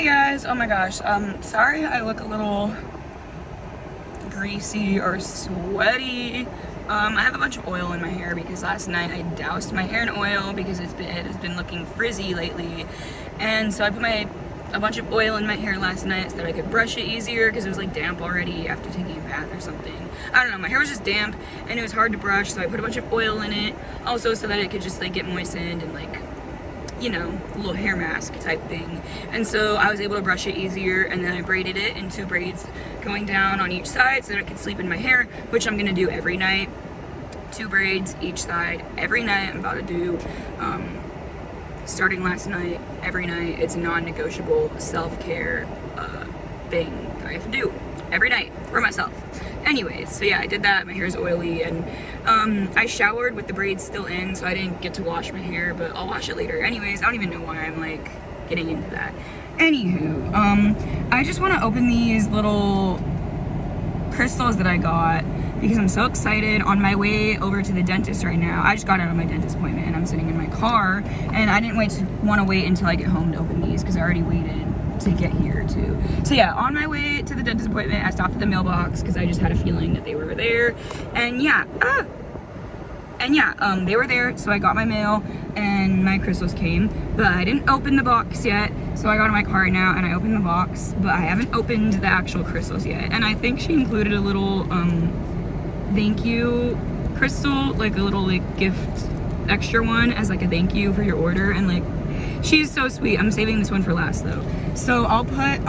Hey guys, oh my gosh, sorry I look a little greasy or sweaty. I have a bunch of oil in my hair because last night I doused my hair in oil because it has been looking frizzy lately, and so I put a bunch of oil in my hair last night so that I could brush it easier because it was like damp already after taking a bath or something. I don't know, my hair was just damp and it was hard to brush, so I put a bunch of oil in it also so that it could just like get moistened and like, you know, a little hair mask type thing. And so I was able to brush it easier, and then I braided it in 2 braids going down on each side so that I could sleep in my hair, which I'm gonna do every night. 2 braids each side every night. I'm about to do starting last night, every night. It's a non-negotiable self-care thing that I have to do every night for myself. Anyways, so yeah, I did that. My hair is oily, and I showered with the braids still in, so I didn't get to wash my hair, but I'll wash it later. Anyways, I don't even know why I'm like getting into that. Anywho, I just want to open these little crystals that I got because I'm so excited. On my way over to the dentist right now, I just got out of my dentist appointment and I'm sitting in my car, and I didn't want to wait until I get home to open these because I already waited to get here too. So yeah, on my way to the dentist appointment, I stopped at the mailbox because I just had a feeling that they were there, and yeah, they were there, so I got my mail and my crystals came, but I didn't open the box yet. So I got in my car right now and I opened the box, but I haven't opened the actual crystals yet. And I think she included a little thank you crystal, like a little like gift extra one as like a thank you for your order, and like she's so sweet. I'm saving this one for last though. So I'll put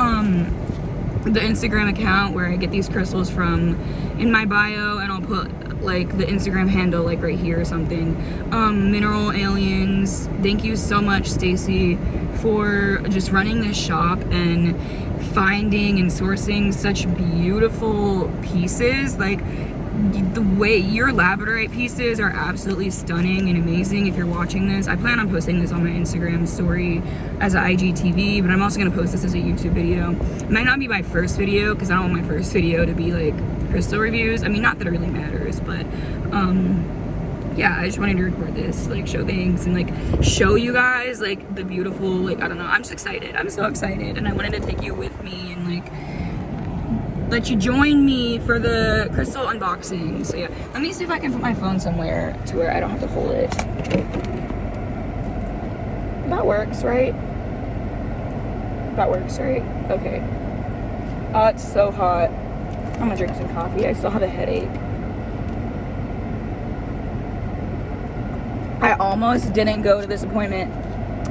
the Instagram account where I get these crystals from in my bio, and I'll put like the Instagram handle like right here or something. Mineralaliens, thank you so much, Stacy, for just running this shop and finding and sourcing such beautiful pieces. Like the way your labradorite pieces are absolutely stunning and amazing. If you're watching this, I plan on posting this on my Instagram story as an IGTV, but I'm also going to post this as a YouTube video. It might not be my first video because I don't want my first video to be like crystal reviews. I mean, not that it really matters, but yeah, I just wanted to record this, like show things and like show you guys like the beautiful, like, I don't know, I'm just excited. I'm so excited, and I wanted to take you with me and like let you join me for the crystal unboxing. So yeah, let me see if I can put my phone somewhere to where I don't have to hold it. That works, right? That works, right? Okay. It's so hot. I'm gonna drink some coffee. I still have a headache. I almost didn't go to this appointment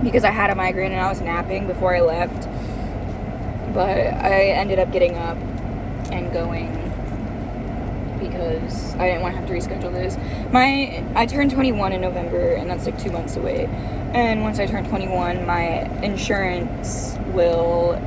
because I had a migraine and I was napping before I left, but I ended up getting up and going because I didn't want to have to reschedule this. I turned 21 in November, and that's like 2 months away. And once I turn 21, my insurance will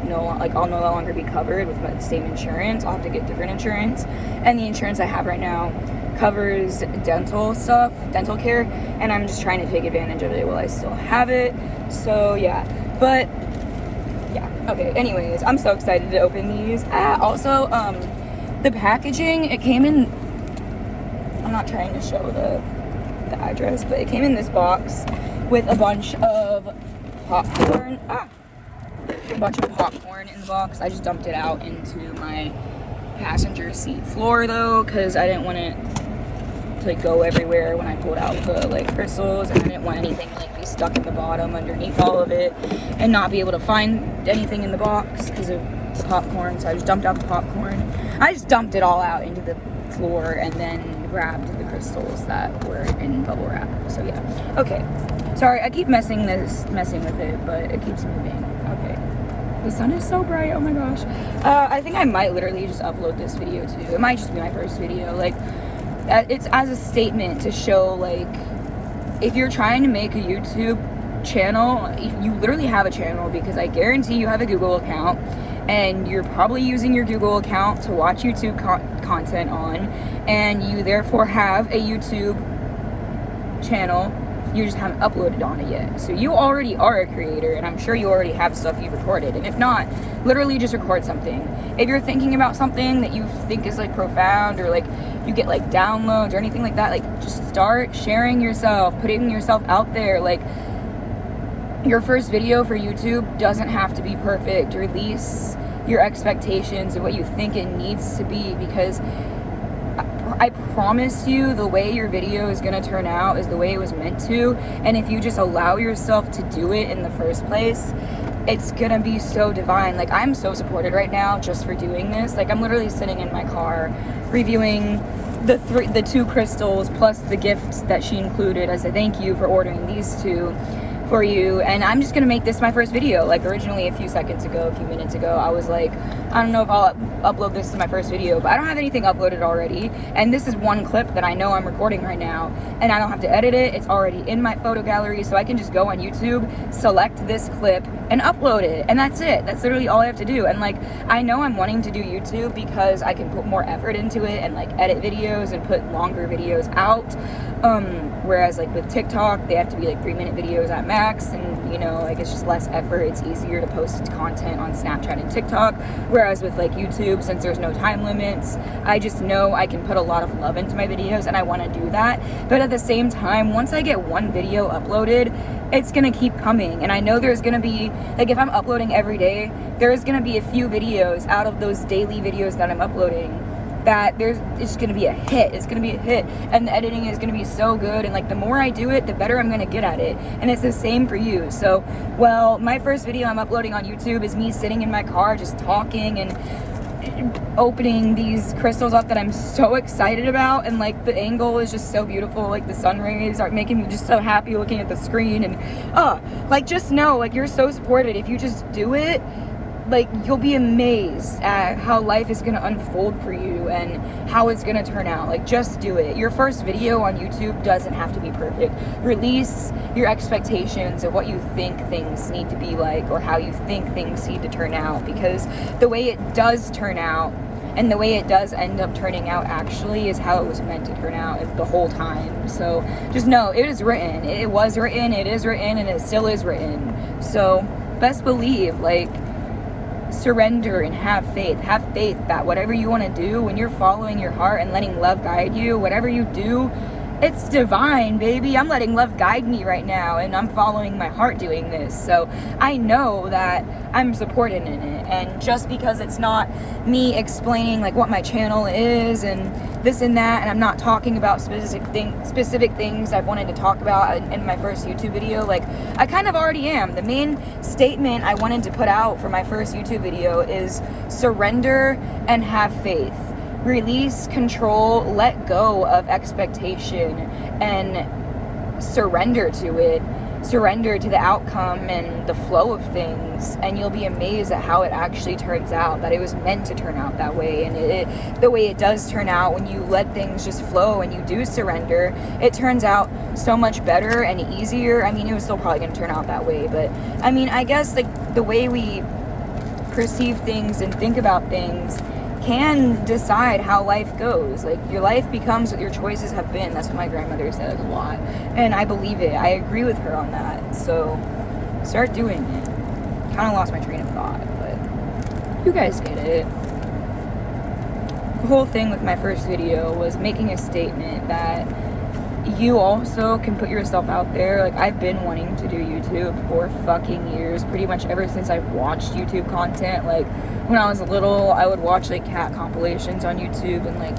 I'll no longer be covered with the same insurance. I'll have to get different insurance, and the insurance I have right now covers dental stuff, dental care, and I'm just trying to take advantage of it while I still have it. So yeah, but yeah, okay, anyways, I'm so excited to open these. Also, the packaging, it came in, I'm not trying to show the address, but it came in this box with a bunch of popcorn. A bunch of popcorn in the box. I just dumped it out into my passenger seat floor though, because I didn't want it to like go everywhere when I pulled out the like crystals, and I didn't want anything to like be stuck in the bottom underneath all of it and not be able to find anything in the box because of the popcorn. So I just dumped out the popcorn. I just dumped it all out into the floor and then grabbed the crystals that were in bubble wrap. So yeah, okay. Sorry, I keep messing with it, but it keeps moving. Okay. The sun is so bright, oh my gosh. I think I might literally just upload this video too. It might just be my first video. Like, it's as a statement to show, like, if you're trying to make a YouTube channel, you literally have a channel, because I guarantee you have a Google account, and you're probably using your Google account to watch YouTube content on, and you therefore have a YouTube channel. You just haven't uploaded on it yet. So you already are a creator, and I'm sure you already have stuff you've recorded. And if not, literally just record something. If you're thinking about something that you think is like profound, or like you get like downloads or anything like that, like just start sharing yourself, putting yourself out there. Like, your first video for YouTube doesn't have to be perfect. Release your expectations of what you think it needs to be, because I promise you the way your video is going to turn out is the way it was meant to. And if you just allow yourself to do it in the first place, it's going to be so divine. Like, I'm so supported right now just for doing this. Like, I'm literally sitting in my car reviewing the 2 crystals plus the gifts that she included as a thank you for ordering these 2 for you, and I'm just gonna make this my first video. Like, originally a few minutes ago, I was like, I don't know if I'll upload this to my first video, but I don't have anything uploaded already, and this is one clip that I know I'm recording right now, and I don't have to edit it. It's already in my photo gallery, so I can just go on YouTube, select this clip, and upload it, and that's it. That's literally all I have to do. And like, I know I'm wanting to do YouTube because I can put more effort into it and like edit videos and put longer videos out, whereas like with TikTok, they have to be like 3-minute videos at max, and you know, like, it's just less effort. It's easier to post content on Snapchat and TikTok, whereas with like YouTube, since there's no time limits, I just know I can put a lot of love into my videos, and I want to do that. But at the same time, once I get one video uploaded, it's gonna keep coming, and I know there's gonna be, like, if I'm uploading every day, there's gonna be a few videos out of those daily videos that I'm uploading that it's gonna be a hit. It's gonna be a hit, and the editing is gonna be so good, and like, the more I do it, the better I'm gonna get at it. And it's the same for you. So, well, my first video I'm uploading on YouTube is me sitting in my car just talking and opening these crystals up that I'm so excited about, and like, the angle is just so beautiful. Like, the sun rays are making me just so happy looking at the screen, and like, just know, like, you're so supported. If you just do it, like, you'll be amazed at how life is going to unfold for you and how it's going to turn out. Like, just do it. Your first video on YouTube doesn't have to be perfect. Release your expectations of what you think things need to be like, or how you think things need to turn out, because the way it does turn out and the way it does end up turning out actually is how it was meant to turn out the whole time. So just know, it is written. It was written, it is written, and it still is written. So best believe, like, surrender and have faith. Have faith that whatever you want to do, when you're following your heart and letting love guide you, whatever you do, it's divine, baby. I'm letting love guide me right now, and I'm following my heart doing this. So I know that I'm supported in it. And just because it's not me explaining like what my channel is and this and that, and I'm not talking about specific things I've wanted to talk about in my first YouTube video, like, I kind of already am. The main statement I wanted to put out for my first YouTube video is surrender and have faith. Release control, let go of expectation, and surrender to it. Surrender to the outcome and the flow of things, and you'll be amazed at how it actually turns out, that it was meant to turn out that way. And the way it does turn out, when you let things just flow and you do surrender, it turns out so much better and easier. I mean, it was still probably going to turn out that way, but I mean, I guess like the way we perceive things and think about things can decide how life goes. Like, your life becomes what your choices have been. That's what my grandmother says a lot, and I believe it. I agree with her on that. So start doing it. Kind of lost my train of thought, but you guys get it. The whole thing with my first video was making a statement that you also can put yourself out there. Like, I've been wanting to do YouTube for fucking years, pretty much ever since I've watched YouTube content. Like, when I was little, I would watch like cat compilations on YouTube and like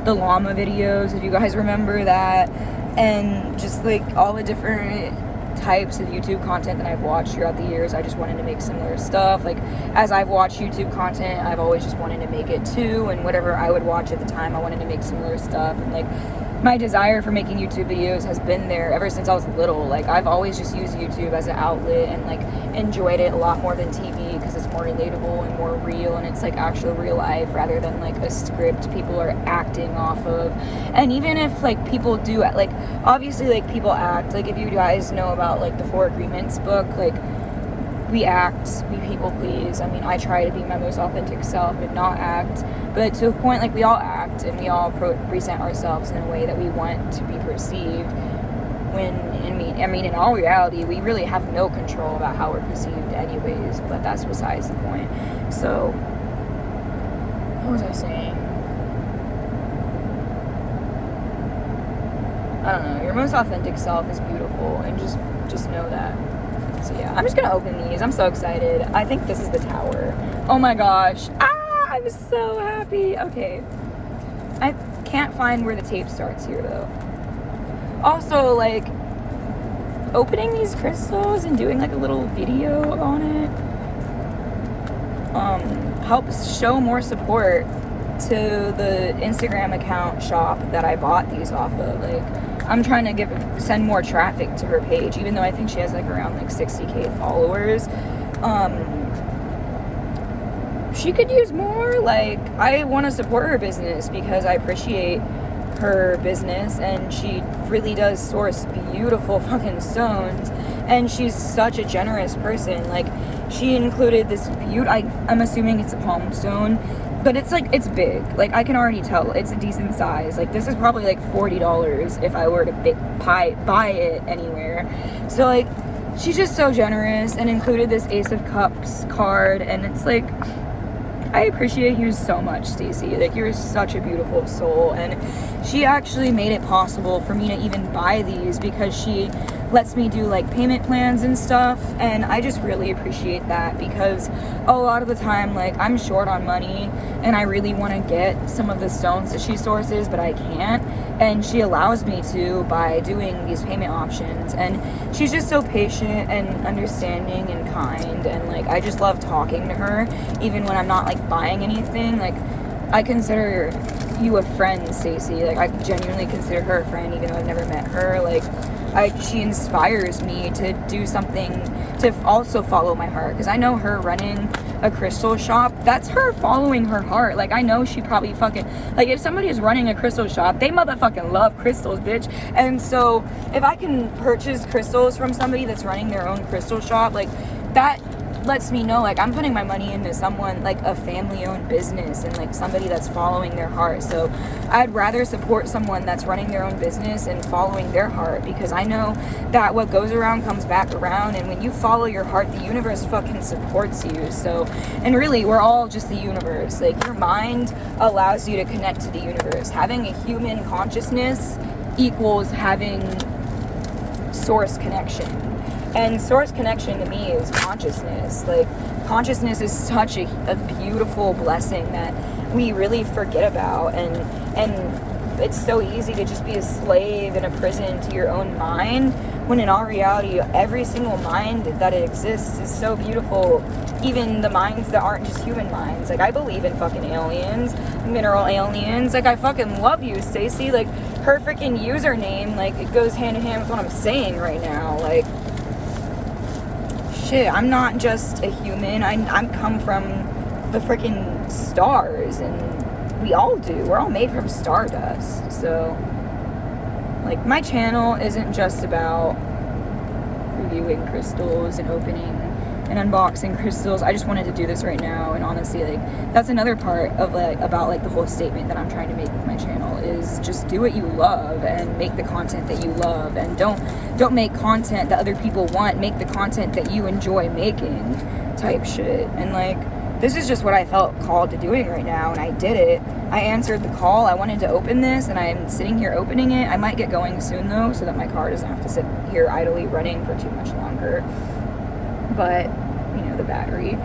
the llama videos, if you guys remember that, and just like all the different types of YouTube content that I've watched throughout the years. I just wanted to make similar stuff. Like, as I've watched YouTube content, I've always just wanted to make it too, and whatever I would watch at the time, I wanted to make similar stuff. And like, my desire for making YouTube videos has been there ever since I was little. Like, I've always just used YouTube as an outlet and like enjoyed it a lot more than TV, because it's more relatable and more real, and it's like actual real life rather than like a script people are acting off of. And even if like people do, like, obviously like people act, like if you guys know about like the 4 Agreements book, like, we act, we people please. I mean, I try to be my most authentic self and not act, but to a point, like, we all act and we all present ourselves in a way that we want to be perceived, when I mean in all reality, we really have no control about how we're perceived anyways. But that's besides the point. So what was I saying? I don't know. Your most authentic self is beautiful, and just know that. So yeah, I'm just gonna open these. I'm so excited. I think this is the tower. Oh my gosh. I'm so happy. Okay. I can't find where the tape starts here though. Also, like, opening these crystals and doing like a little video on it helps show more support to the Instagram account shop that I bought these off of. Like, I'm trying to send more traffic to her page, even though I think she has like around like 60K followers. She could use more. Like, I want to support her business because I appreciate her business, and she really does source beautiful fucking stones, and she's such a generous person. Like, she included this I'm assuming it's a palm stone, but it's like, it's big. Like, I can already tell it's a decent size. Like, this is probably like $40 if I were to buy it anywhere. So like, she's just so generous, and included this Ace of Cups card, and it's like, I appreciate you so much, Stacey. Like, you're such a beautiful soul, and she actually made it possible for me to even buy these because she lets me do like payment plans and stuff, and I just really appreciate that because a lot of the time, like, I'm short on money and I really want to get some of the stones that she sources, but I can't, and she allows me to by doing these payment options. And she's just so patient and understanding and kind, and like, I just love talking to her even when I'm not like buying anything. Like, I consider you a friend, Stacey. Like, I genuinely consider her a friend even though I've never met her. Like, she inspires me to do something, to also follow my heart, because I know her running a crystal shop, that's her following her heart. Like, I know she probably fucking, like, if somebody is running a crystal shop, they motherfucking love crystals, bitch. And so if I can purchase crystals from somebody that's running their own crystal shop, like, that lets me know, like, I'm putting my money into someone, like a family-owned business, and like somebody that's following their heart. So I'd rather support someone that's running their own business and following their heart, because I know that what goes around comes back around, and when you follow your heart, the universe fucking supports you. So, and really, we're all just the universe. Like, your mind allows you to connect to the universe. Having a human consciousness equals having source connection. And source connection to me is consciousness. Like, consciousness is such a beautiful blessing that we really forget about. And it's so easy to just be a slave in a prison to your own mind, when in all reality, every single mind that exists is so beautiful. Even the minds that aren't just human minds. Like, I believe in fucking aliens, mineral aliens. Like, I fucking love you, Stacey. Like, her freaking username, like, it goes hand in hand with what I'm saying right now. Like, shit, I'm not just a human. I'm come from the freaking stars, and we all do. We're all made from stardust. So, like, my channel isn't just about reviewing crystals and opening and unboxing crystals. I just wanted to do this right now, and honestly, like, that's another part of, like, about, like, the whole statement that I'm trying to make with my channel is just do what you love and make the content that you love, and don't make content that other people want. Make the content that you enjoy making, type shit. And like, this is just what I felt called to doing right now, and I did it. I answered the call. I wanted to open this, and I'm sitting here opening it. I might get going soon though, so that my car doesn't have to sit here idly running for too much longer. But, you know, the battery.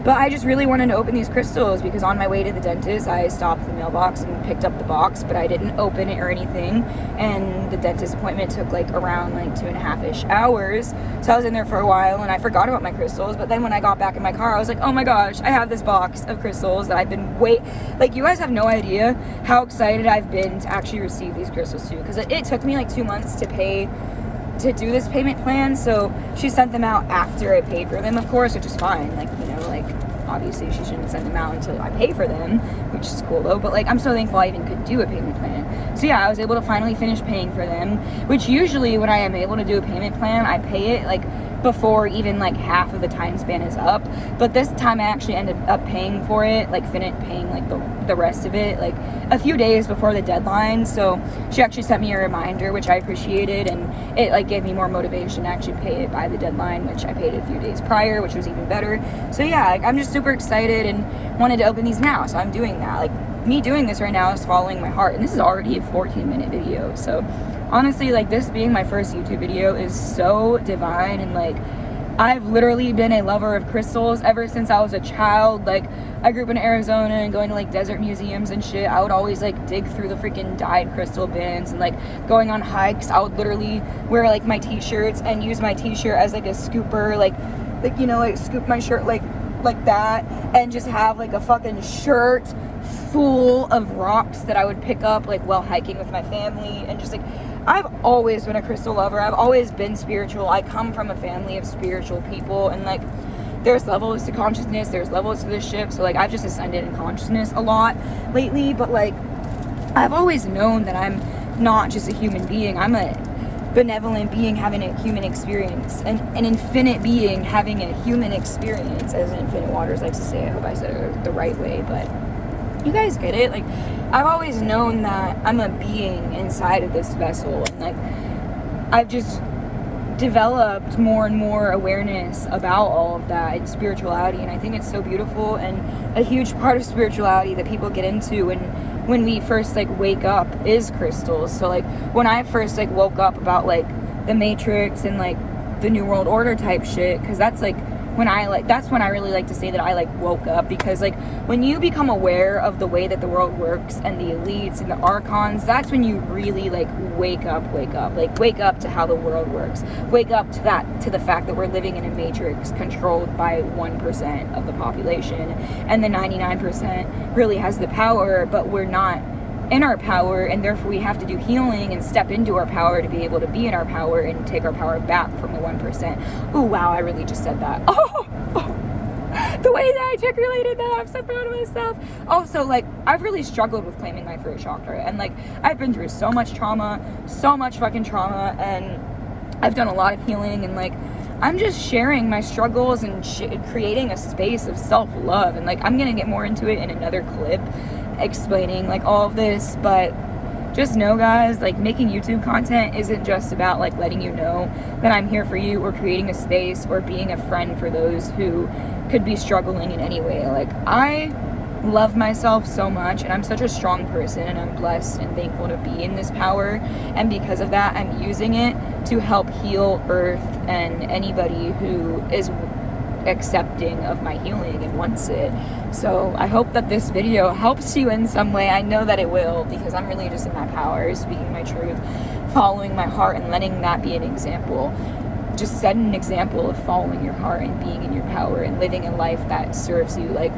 But I just really wanted to open these crystals because on my way to the dentist, I stopped at the mailbox and picked up the box, but I didn't open it or anything. And the dentist appointment took like around like 2.5-ish hours. So I was in there for a while and I forgot about my crystals. But then when I got back in my car, I was like, oh my gosh, I have this box of crystals that I've been like, you guys have no idea how excited I've been to actually receive these crystals too. Because it took me like 2 months to do this payment plan, so she sent them out after I paid for them, of course, which is fine. Like, you know, like, obviously she shouldn't send them out until I pay for them, which is cool though, but like, I'm so thankful I even could do a payment plan. So yeah, I was able to finally finish paying for them, which usually when I am able to do a payment plan, I pay it like before even like half of the time span is up. But this time I actually ended up paying for it, like paying like the rest of it like a few days before the deadline. So she actually sent me a reminder, which I appreciated, and it like gave me more motivation to actually pay it by the deadline, which I paid a few days prior, which was even better. So yeah, like, I'm just super excited and wanted to open these now, so I'm doing that. Like, me doing this right now is following my heart, and this is already a 14-minute video, so honestly, like, this being my first YouTube video is so divine, and like, I've literally been a lover of crystals ever since I was a child. Like, I grew up in Arizona and going to like desert museums and shit. I would always like dig through the freaking dyed crystal bins, and like going on hikes, I would literally wear like my t-shirts and use my t-shirt as like a scooper, like you know, like scoop my shirt like that, and just have like a fucking shirt full of rocks that I would pick up like while hiking with my family. And just like, I've always been a crystal lover. I've always been spiritual. I come from a family of spiritual people, and like, there's levels to consciousness, there's levels to this ship. So like, I've just ascended in consciousness a lot lately, but like, I've always known that I'm not just a human being. I'm a benevolent being having a human experience, and an infinite being having a human experience, as Infinite Waters likes to say. I hope I said it the right way, but you guys get it. Like, I've always known that I'm a being inside of this vessel, and like, I've just developed more and more awareness about all of that in spirituality, and I think it's so beautiful. And a huge part of spirituality that people get into when we first like wake up is crystals. So like, when I first like woke up about like the Matrix and like the New World Order type shit, because that's like that's when I really like to say that I like woke up, because like, when you become aware of the way that the world works and the elites and the archons, that's when you really like wake up, like wake up to how the world works, wake up to the fact that we're living in a matrix controlled by 1% of the population, and the 99% really has the power, but we're not in our power, and therefore we have to do healing and step into our power to be able to be in our power and take our power back from the 1%. Oh wow, I really just said that. Oh, the way that I articulated that, I'm so proud of myself. Also, like, I've really struggled with claiming my throat chakra, and like, I've been through so much trauma, so much fucking trauma, and I've done a lot of healing, and like, I'm just sharing my struggles and creating a space of self-love. And like, I'm gonna get more into it in another clip explaining like all of this, but just know, guys, like, making YouTube content isn't just about like letting you know that I'm here for you, or creating a space, or being a friend for those who could be struggling in any way. Like, I love myself so much, and I'm such a strong person, and I'm blessed and thankful to be in this power, and because of that, I'm using it to help heal Earth and anybody who is accepting of my healing and wants it. So I hope that this video helps you in some way. I know that it will, because I'm really just in my power, speaking my truth, following my heart, and letting that be an example. Just set an example of following your heart and being in your power and living a life that serves you. Like,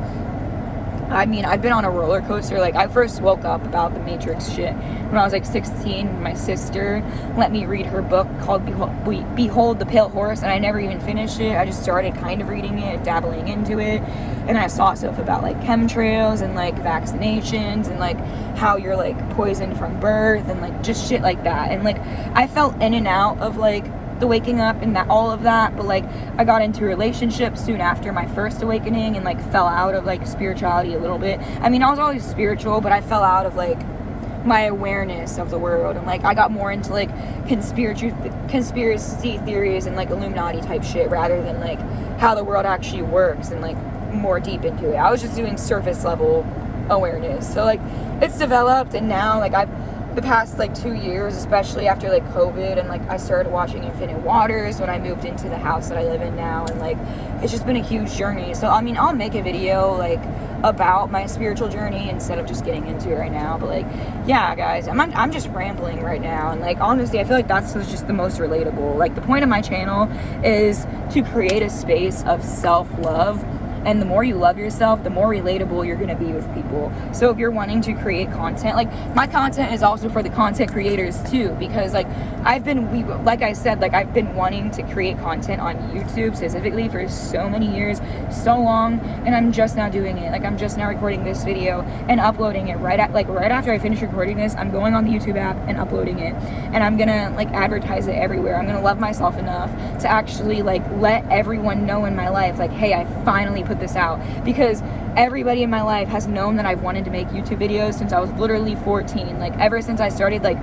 I mean, I've been on a roller coaster. Like, I first woke up about the Matrix shit when I was like 16. My sister let me read her book called Behold the Pale Horse, and I never even finished it. I just started kind of reading it, dabbling into it, and I saw stuff about like chemtrails and like vaccinations and like how you're like poisoned from birth and like just shit like that. And like, I felt in and out of like the waking up and that, all of that, but like, I got into a relationship soon after my first awakening, and like fell out of like spirituality a little bit. I mean, I was always spiritual, but I fell out of like my awareness of the world, and like, I got more into like conspiracy theories and like Illuminati type shit, rather than like how the world actually works, and like more deep into it. I was just doing surface level awareness. So like, it's developed, and now like, the past like 2 years, especially after like COVID, and like, I started watching Infinite Waters when I moved into the house that I live in now, and like, it's just been a huge journey. So I mean, I'll make a video like about my spiritual journey instead of just getting into it right now. But like, yeah, guys, I'm just rambling right now, and like, honestly, I feel like that's just the most relatable. Like, the point of my channel is to create a space of self-love. And the more you love yourself, the more relatable you're going to be with people. So if you're wanting to create content, like, my content is also for the content creators too, because like, like I said, like, I've been wanting to create content on YouTube specifically for so many years, so long, and I'm just now doing it. Like, I'm just now recording this video and uploading it right after I finish recording this. I'm going on the YouTube app and uploading it, and I'm gonna like advertise it everywhere. I'm gonna love myself enough to actually like let everyone know in my life, like, hey, I finally put this out, because everybody in my life has known that I've wanted to make YouTube videos since I was literally 14. Like, ever since I started like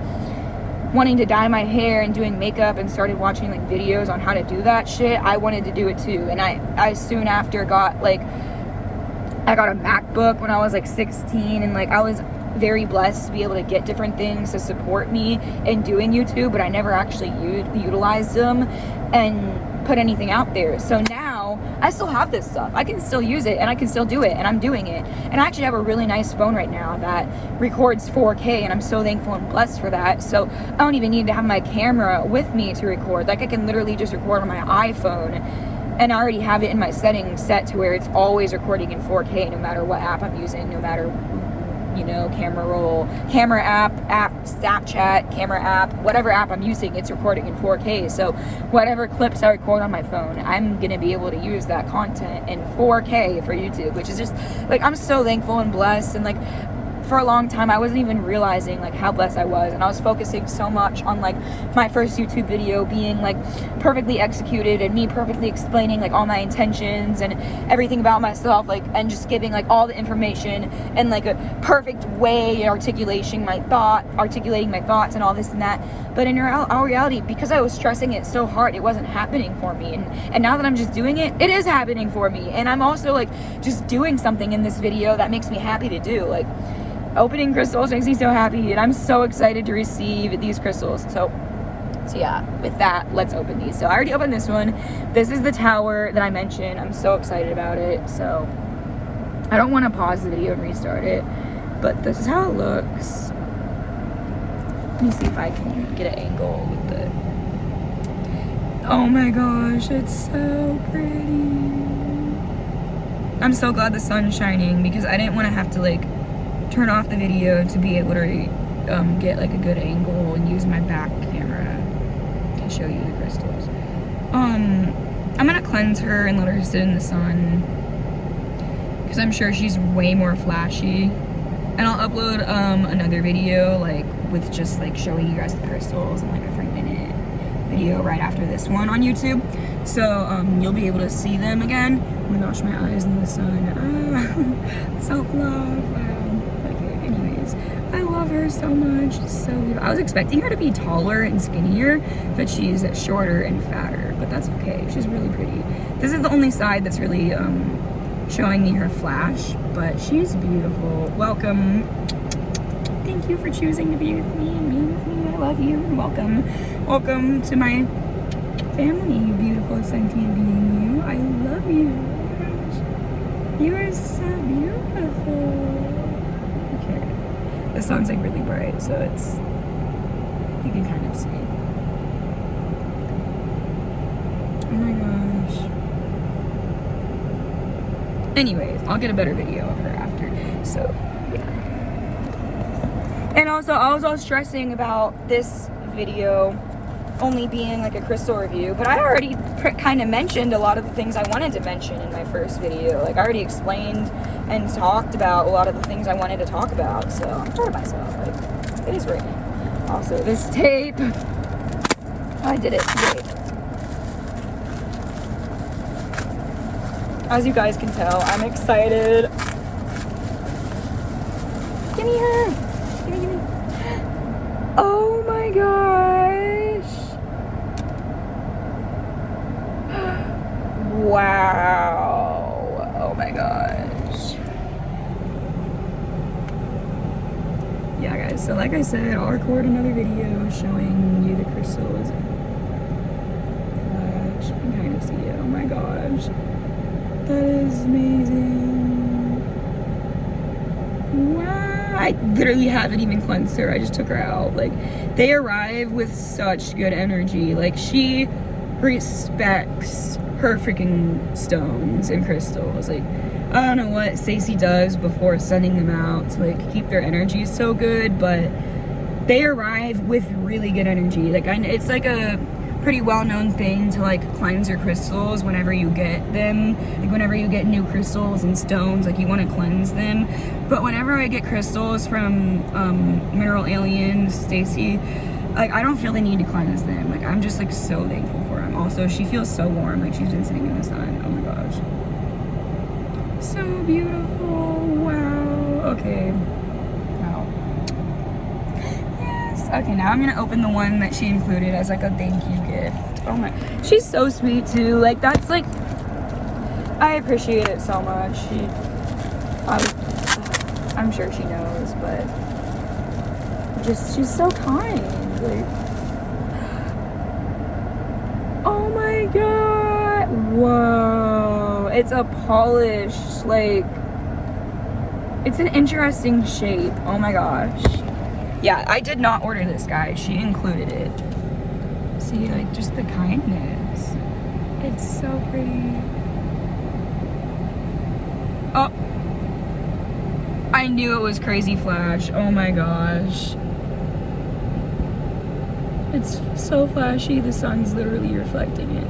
wanting to dye my hair and doing makeup and started watching like videos on how to do that shit, I wanted to do it too. And I soon after got a MacBook when I was like 16, and like, I was very blessed to be able to get different things to support me in doing YouTube, but I never actually utilized them and put anything out there. So now I still have this stuff. I can still use it and I can still do it, and I'm doing it. And I actually have a really nice phone right now that records 4K, and I'm so thankful and blessed for that. So I don't even need to have my camera with me to record. Like, I can literally just record on my iPhone, and I already have it in my settings set to where it's always recording in 4K no matter what app I'm using, no matter, you know, camera roll, camera app, Snapchat, camera app, whatever app I'm using, it's recording in 4K. So whatever clips I record on my phone, I'm gonna be able to use that content in 4K for YouTube, which is just, like, I'm so thankful and blessed. And like, for a long time I wasn't even realizing like how blessed I was, and I was focusing so much on like my first YouTube video being like perfectly executed and me perfectly explaining like all my intentions and everything about myself, like, and just giving like all the information in like a perfect way, articulating my thoughts and all this and that. But in all reality, because I was stressing it so hard, it wasn't happening for me. And now that I'm just doing it, it is happening for me. And I'm also like just doing something in this video that makes me happy to do. Like, opening crystals makes me so happy, and I'm so excited to receive these crystals. So yeah, with that, let's open these. So I already opened this one. This is the tower that I mentioned. I'm so excited about it. So I don't want to pause the video and restart it, but this is how it looks. Let me see if I can get an angle with the... Oh my gosh, it's so pretty. I'm so glad the sun's shining, because I didn't want to have to like turn off the video to be able to get like a good angle and use my back camera to show you the crystals. I'm gonna cleanse her and let her sit in the sun, because I'm sure she's way more flashy. And I'll upload another video like with just like showing you guys the crystals in like a 3-minute video right after this one on YouTube. So you'll be able to see them again. Oh my gosh, my eyes in the sun. Self-love. Wow. I love her so much. She's so beautiful. I was expecting her to be taller and skinnier, but she's shorter and fatter, but that's okay. She's really pretty. This is the only side that's really showing me her flash, but she's beautiful. Welcome. Thank you for choosing to be with me and being with me. I love you. Welcome. Welcome to my family, you beautiful sentient being. You. I love you. You are so beautiful. The sun's like really bright, so it's, you can kind of see. Oh my gosh. Anyways, I'll get a better video of her after. So yeah. And also, I was all stressing about this video only being like a crystal review, but I already kind of mentioned a lot of the things I wanted to mention in my first video. Like, I already explained and talked about a lot of the things I wanted to talk about, so I'm proud of myself. Like, it is written. Also, this tape, I did it today. As you guys can tell, I'm excited. Give me her. Give me. Oh my gosh. Wow. Oh my gosh. Yeah, guys, so like I said, I'll record another video showing you the crystals. Gosh, you can kind of see it. Oh my gosh. That is amazing. Wow. I literally haven't even cleansed her. I just took her out. Like, they arrive with such good energy. Like, she respects her freaking stones and crystals. Like, I don't know what Stacey does before sending them out to like keep their energy so good, but they arrive with really good energy. Like, it's like a pretty well-known thing to like cleanse your crystals whenever you get them. Like, whenever you get new crystals and stones, like, you want to cleanse them. But whenever I get crystals from MINERALALIENS, Stacey, like, I don't feel the need to cleanse them. Like, I'm just like so thankful for them. Also, she feels so warm, like she's been sitting in the sun. Oh my gosh. So beautiful. Wow. Okay. Wow. Yes. Okay, now I'm gonna open the one that she included as like a thank you gift. Oh my, she's so sweet too. Like, that's like, I appreciate it so much. I'm sure she knows, but just, she's so kind. Like, oh my god. Whoa. It's a polished, like, it's an interesting shape. Oh my gosh. Yeah, I did not order this, guys. She included it. See, like, just the kindness. It's so pretty. Oh. I knew it was crazy flash. Oh my gosh. It's so flashy. The sun's literally reflecting it.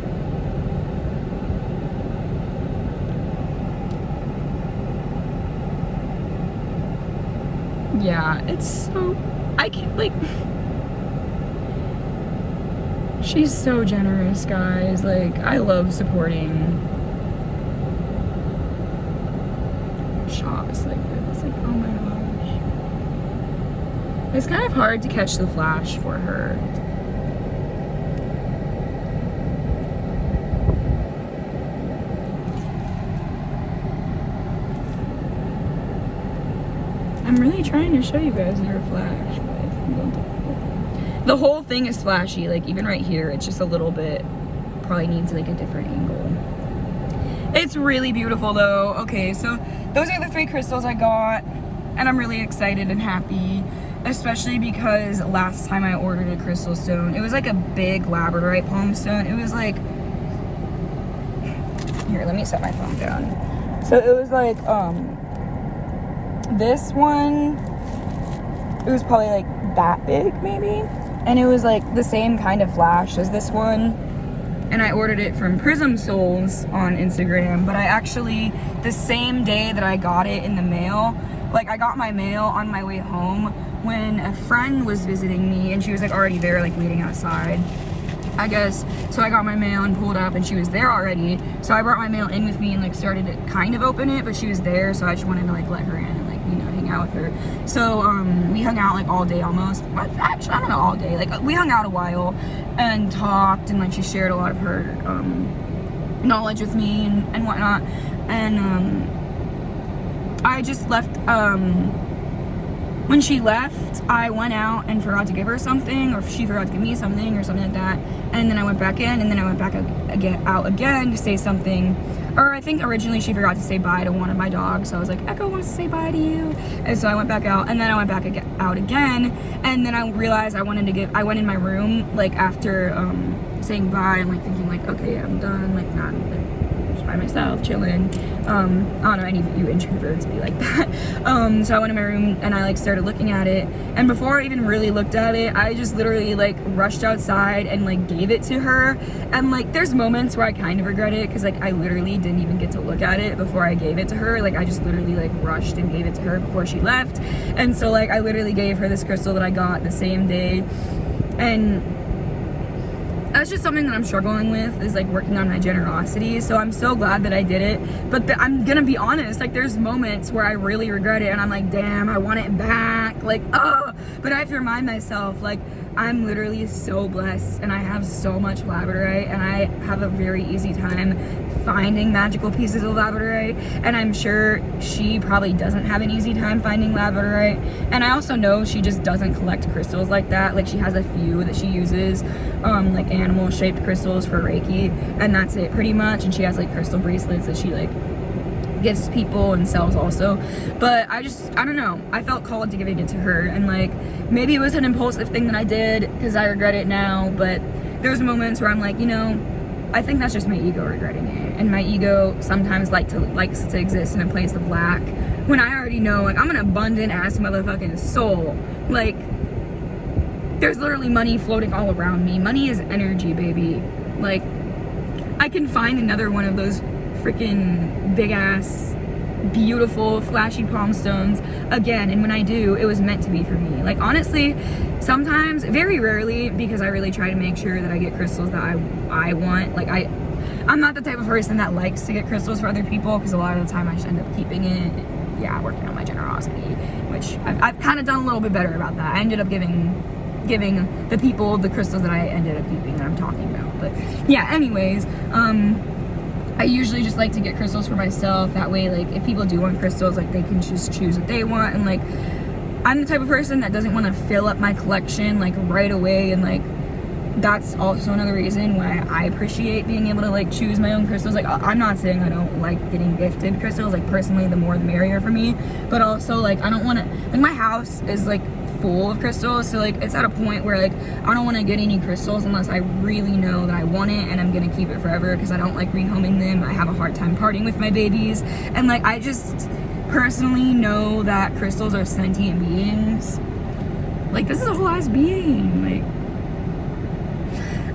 Yeah, it's so, I can't, like, she's so generous, guys. Like, I love supporting shops like this. Like, oh my gosh. It's kind of hard to catch the flash for her. I'm really trying to show you guys her flash, but the whole thing is flashy. Like, even right here, it's just a little bit, probably needs like a different angle. It's really beautiful though. Okay, so those are the 3 crystals I got, and I'm really excited and happy, especially because last time I ordered a crystal stone, it was like a big labradorite palm stone. It was like, here, let me set my phone down. So it was like, this one, it was probably like that big maybe, and it was like the same kind of flash as this one, and I ordered it from Prism Souls on Instagram. But I actually, the same day that I got it in the mail, like, I got my mail on my way home when a friend was visiting me, and she was like already there, like waiting outside, I guess. So I got my mail and pulled up, and she was there already. So I brought my mail in with me and like started to kind of open it, but she was there, so I just wanted to like let her in and like, you know, hang out with her. So we hung out like all day almost. Well, actually, I don't know, all day. Like, we hung out a while and talked, and like she shared a lot of her knowledge with me and whatnot. And I just left. When she left, I went out and forgot to give her something, or she forgot to give me something, or something like that. And then I went back in, and then I went back out again to say something. Or I think originally she forgot to say bye to one of my dogs, so I was like, Echo wants to say bye to you. And so I went back out, and then I went back out again, and then I realized I went in my room, like, after saying bye, and like thinking like, okay, I'm done, like, not like, just by myself, chilling. I don't know, any of you introverts be like that. So I went in my room and I like started looking at it, and before I even really looked at it, I just literally like rushed outside and like gave it to her. And like, there's moments where I kind of regret it, because like I literally didn't even get to look at it before I gave it to her. Like, I just literally like rushed and gave it to her before she left. And so like, I literally gave her this crystal that I got the same day, and that's just something that I'm struggling with, is like working on my generosity. So I'm so glad that I did it. But I'm gonna be honest, like, there's moments where I really regret it, and I'm like, damn, I want it back, like, oh. But I have to remind myself, like, I'm literally so blessed, and I have so much labradorite, and I have a very easy time finding magical pieces of labradorite, and I'm sure she probably doesn't have an easy time finding labradorite. And I also know she just doesn't collect crystals like that. Like, she has a few that she uses, like animal shaped crystals for Reiki, and that's it pretty much. And she has like crystal bracelets that she like gives people and sells also. But I don't know, I felt called to giving it to her, and like, maybe it was an impulsive thing that I did, because I regret it now. But there's moments where I'm like, you know, I think that's just my ego regretting it, and my ego sometimes likes to exist in a place of lack, when I already know, like, I'm an abundant ass motherfucking soul. Like, there's literally money floating all around me. Money is energy, baby. Like, I can find another one of those freaking big ass beautiful flashy palm stones again, and when I do, it was meant to be for me. Like, honestly, sometimes, very rarely, because I really try to make sure that I get crystals that I want. Like, I'm not the type of person that likes to get crystals for other people, because a lot of the time I just end up keeping it. Yeah, working on my generosity, which I've kind of done a little bit better about that. I ended up giving the people the crystals that I ended up keeping, that I'm talking about. But yeah, anyways, I usually just like to get crystals for myself. That way, like, if people do want crystals, like, they can just choose what they want. And, like, I'm the type of person that doesn't want to fill up my collection, like, right away. And, like, that's also another reason why I appreciate being able to, like, choose my own crystals. Like, I'm not saying I don't like getting gifted crystals. Like, personally, the more the merrier for me. But also, like, I don't want to, like, my house is, like, full of crystals, so like it's at a point where like I don't want to get any crystals unless I really know that I want it and I'm gonna keep it forever, because I don't like rehoming them. I have a hard time parting with my babies, and like I just personally know that crystals are sentient beings. Like, this is a whole ass being. Like,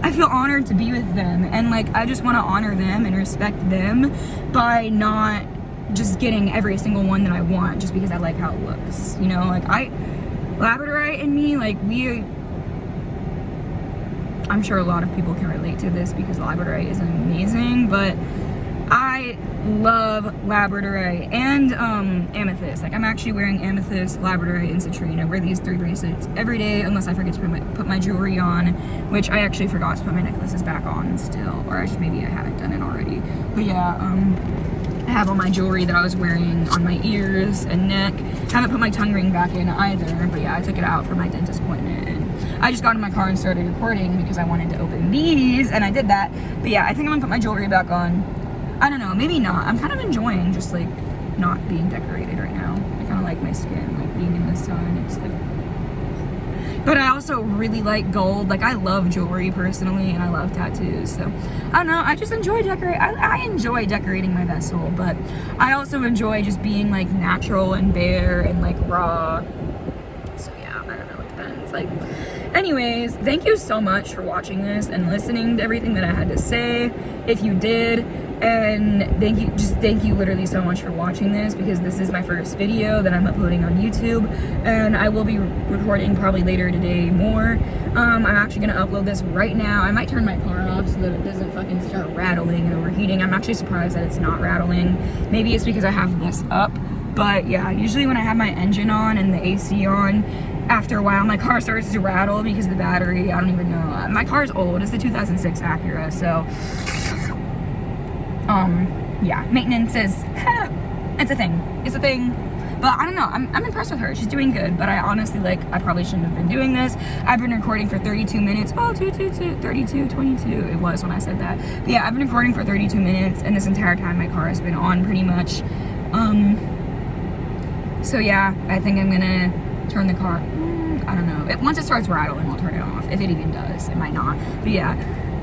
I feel honored to be with them, and like I just want to honor them and respect them by not just getting every single one that I want just because I like how it looks, you know? Like, Labradorite and me, like, I'm sure a lot of people can relate to this because Labradorite is amazing, but I love Labradorite and amethyst. Like, I'm actually wearing amethyst, Labradorite, and citrine. I wear these 3 bracelets every day unless I forget to put my jewelry on, which I actually forgot to put my necklaces back on still, or maybe I haven't done it already. But yeah, I have all my jewelry that I was wearing on my ears and neck. Haven't put my tongue ring back in either, but yeah, I took it out for my dentist appointment, and I just got in my car and started recording because I wanted to open these, and I did that. But yeah, I think I'm gonna put my jewelry back on. I don't know, maybe not. I'm kind of enjoying just like not being decorated right now. I kind of like my skin, like being in the sun. It's like, but I also really like gold. Like, I love jewelry personally, and I love tattoos. So I don't know, I just enjoy decorating. I enjoy decorating my vessel, but I also enjoy just being like natural and bare and like raw. So yeah, I don't know, it depends. Like, anyways, thank you so much for watching this and listening to everything that I had to say, if you did. And thank you literally so much for watching this, because this is my first video that I'm uploading on YouTube, and I will be recording probably later today more. I'm actually gonna upload this right now. I might turn my car off so that it doesn't fucking start rattling and overheating. I'm actually surprised that it's not rattling. Maybe it's because I have this up, but yeah, usually when I have my engine on and the AC on, after a while my car starts to rattle because of the battery. I don't even know. My car's old. It's the 2006 Acura, so yeah, maintenance is, it's a thing, but I don't know, I'm impressed with her. She's doing good, but I honestly, like, I probably shouldn't have been doing this. I've been recording for 32 minutes, 32, 22, it was when I said that, but yeah, I've been recording for 32 minutes, and this entire time my car has been on, pretty much. So yeah, I think I'm gonna turn the car, I don't know, once it starts rattling, I'll turn it off, if it even does. It might not, but yeah.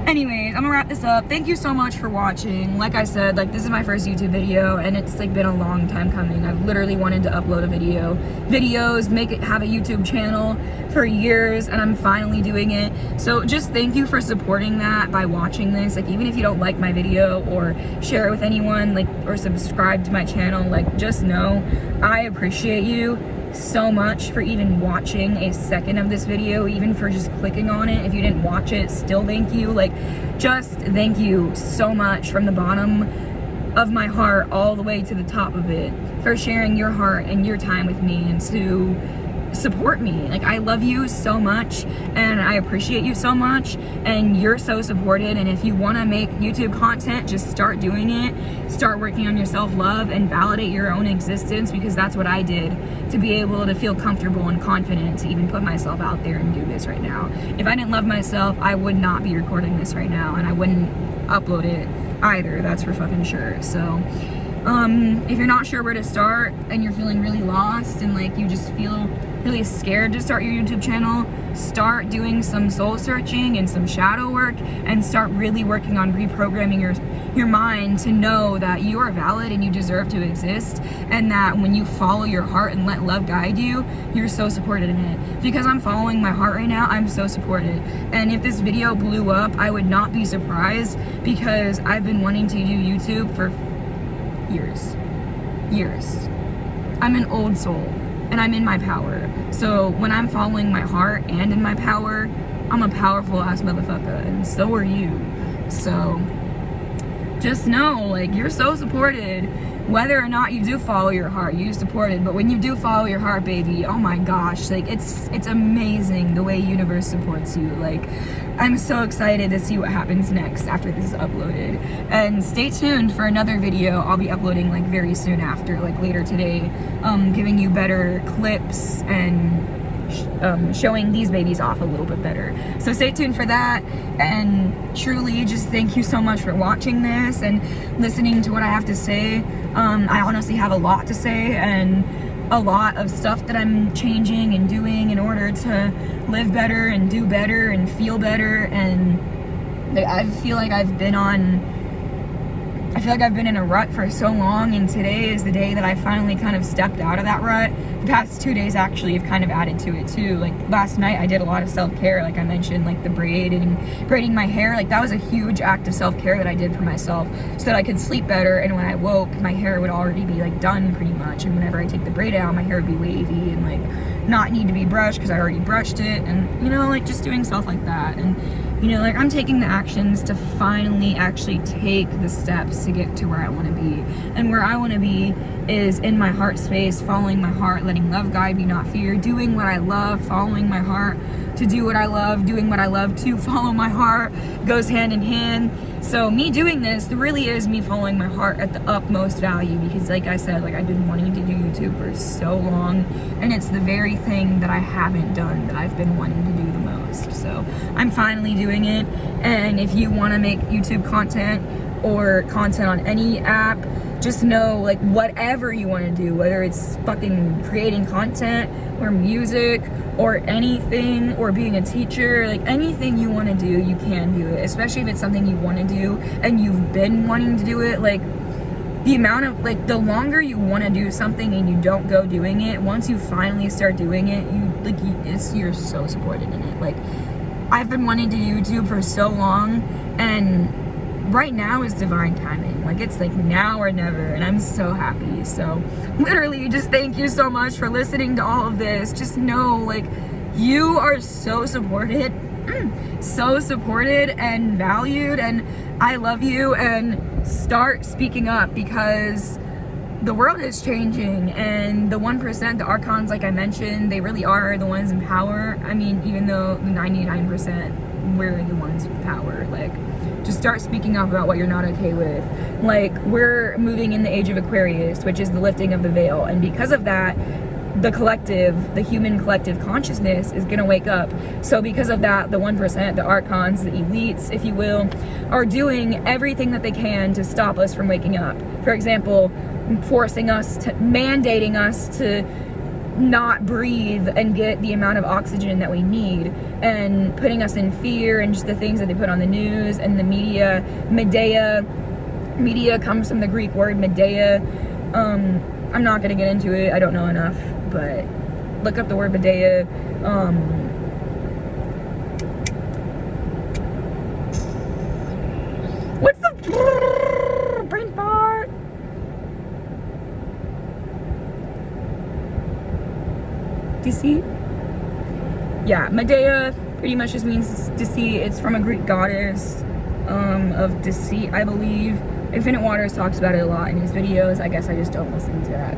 Anyways, I'm gonna wrap this up. Thank you so much for watching. Like I said, like, this is my first YouTube video, and it's like been a long time coming. I've literally wanted to upload a videos, have a YouTube channel for years, and I'm finally doing it. So just thank you for supporting that by watching this. Like, even if you don't like my video or share it with anyone, like, or subscribe to my channel, like, just know I appreciate you so much for even watching a second of this video, even for just clicking on it. If you didn't watch it, still thank you. Like, just thank you so much from the bottom of my heart all the way to the top of it, for sharing your heart and your time with me and to support me. Like, I love you so much, and I appreciate you so much, and you're so supported. And if you want to make YouTube content, just start doing it. Start working on your self-love and validate your own existence, because that's what I did to be able to feel comfortable and confident to even put myself out there and do this right now. If I didn't love myself, I would not be recording this right now, and I wouldn't upload it either, that's for fucking sure. So if you're not sure where to start and you're feeling really lost and like you just feel really scared to start your YouTube channel, start doing some soul searching and some shadow work, and start really working on reprogramming your mind to know that you are valid and you deserve to exist, and that when you follow your heart and let love guide you, you're so supported in it. Because I'm following my heart right now, I'm so supported. And if this video blew up, I would not be surprised, because I've been wanting to do YouTube for years. I'm an old soul, and I'm in my power. So when I'm following my heart and in my power, I'm a powerful ass motherfucker, and so are you. So just know, like, you're so supported, whether or not you do follow your heart, you support it, but when you do follow your heart, baby, oh my gosh, like it's amazing the way universe supports you. Like, I'm so excited to see what happens next after this is uploaded. And stay tuned for another video I'll be uploading like very soon after, like later today, giving you better clips and showing these babies off a little bit better. So stay tuned for that, and truly just thank you so much for watching this and listening to what I have to say. I honestly have a lot to say and a lot of stuff that I'm changing and doing in order to live better and do better and feel better. And I feel like I've been in a rut for so long, and today is the day that I finally kind of stepped out of that rut. The past 2 days actually have kind of added to it too. Like last night I did a lot of self-care, like I mentioned, like the braiding my hair. Like that was a huge act of self-care that I did for myself so that I could sleep better, and when I woke my hair would already be like done pretty much, and whenever I take the braid out my hair would be wavy and like not need to be brushed because I already brushed it. And you know, like just doing stuff like that. And you know, like I'm taking the actions to finally actually take the steps to get to where I want to be. And where I want to be is in my heart space, following my heart, letting love guide me, not fear, doing what I love, following my heart to do what I love, doing what I love to follow my heart, goes hand in hand. So me doing this really is me following my heart at the utmost value, because like I said, like I've been wanting to do YouTube for so long, and it's the very thing that I haven't done that I've been wanting to do the most. So I'm finally doing it. And if you want to make YouTube content or content on any app, just know, like, whatever you want to do, whether it's fucking creating content or music or anything, or being a teacher, like anything you want to do, you can do it, especially if it's something you want to do and you've been wanting to do it. Like the amount of, like, the longer you want to do something and you don't go doing it, once you finally start doing it, you're so supported in it. Like I've been wanting to do YouTube for so long, and right now is divine timing. Like it's like now or never, and I'm so happy. So literally just thank you so much for listening to all of this. Just know, like, you are so supported and valued, and I love you. And start speaking up, because the world is changing, and the 1%, the archons, like I mentioned, they really are the ones in power. I mean, even though the 99%, we're the ones with power. Like, just start speaking up about what you're not okay with. Like, we're moving in the age of Aquarius, which is the lifting of the veil, and because of that, the collective, the human collective consciousness is gonna wake up. So because of that, the 1%, the archons, the elites, if you will, are doing everything that they can to stop us from waking up. For example, mandating us to not breathe and get the amount of oxygen that we need, and putting us in fear, and just the things that they put on the news and the media. Media comes from the Greek word Medea. I'm not gonna get into it, I don't know enough, but look up the word Medea. What's the brain fart? Deceit? Yeah, Medea pretty much just means deceit. It's from a Greek goddess of deceit, I believe. Infinite Waters talks about it a lot in his videos. I guess I just don't listen to that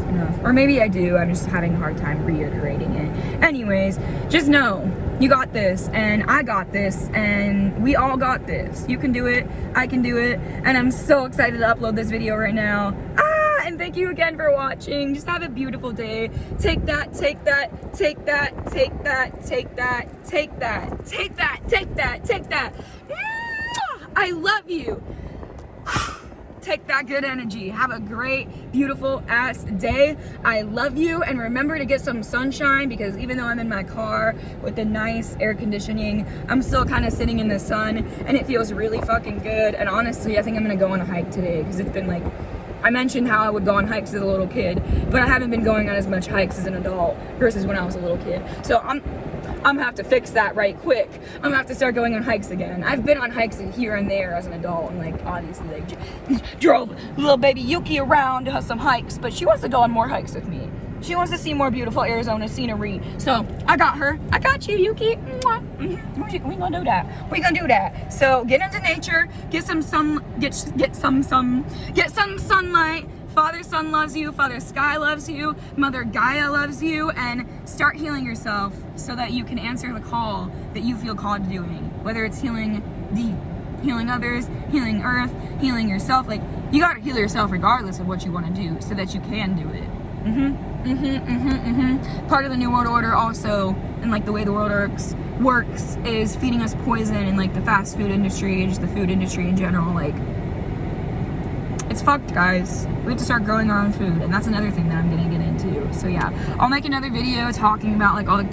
enough. Or maybe I do, I'm just having a hard time reiterating it. Anyways, just know, you got this, and I got this, and we all got this. You can do it, I can do it, and I'm so excited to upload this video right now. And thank you again for watching. Just have a beautiful day. Take that, take that, take that, take that, take that, take that, take that, take that, take that. I love you. Take that good energy. Have a great, beautiful ass day. I love you, and remember to get some sunshine, because even though I'm in my car with the nice air conditioning, I'm still kind of sitting in the sun, and it feels really fucking good. And honestly, I think I'm gonna go on a hike today, because it's been like, I mentioned how I would go on hikes as a little kid, but I haven't been going on as much hikes as an adult versus when I was a little kid. So I'm gonna have to fix that right quick. I'm gonna have to start going on hikes again. I've been on hikes here and there as an adult, and like obviously like drove little baby Yuki around to some hikes, but she wants to go on more hikes with me. She wants to see more beautiful Arizona scenery. So I got her. I got you, Yuki. Mwah. We gonna do that. We gonna do that. So get into nature, get some sunlight, Father Sun loves you, Father Sky loves you, Mother Gaia loves you, and start healing yourself so that you can answer the call that you feel called to doing. Whether it's healing healing others, healing earth, healing yourself. Like, you gotta heal yourself regardless of what you want to do so that you can do it. Part of the New World Order also, and like the way the world works is feeding us poison, and like the fast food industry and just the food industry in general. Like, it's fucked, guys. We have to start growing our own food, and that's another thing that I'm gonna get into. So yeah, I'll make another video talking about like all the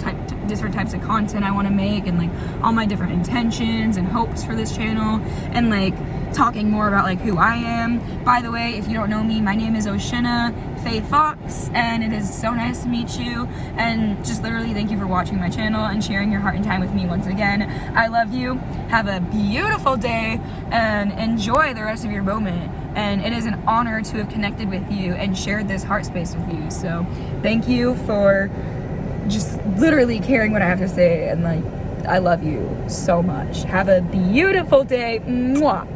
different types of content I want to make, and like all my different intentions and hopes for this channel, and like talking more about like who I am. By the way, if you don't know me, my name is Oshina Faye Fox, and it is so nice to meet you. And just literally thank you for watching my channel and sharing your heart and time with me once again. I love you. Have a beautiful day and enjoy the rest of your moment. And it is an honor to have connected with you and shared this heart space with you. So thank you for just literally caring what I have to say, and like, I love you so much. Have a beautiful day. Mwah.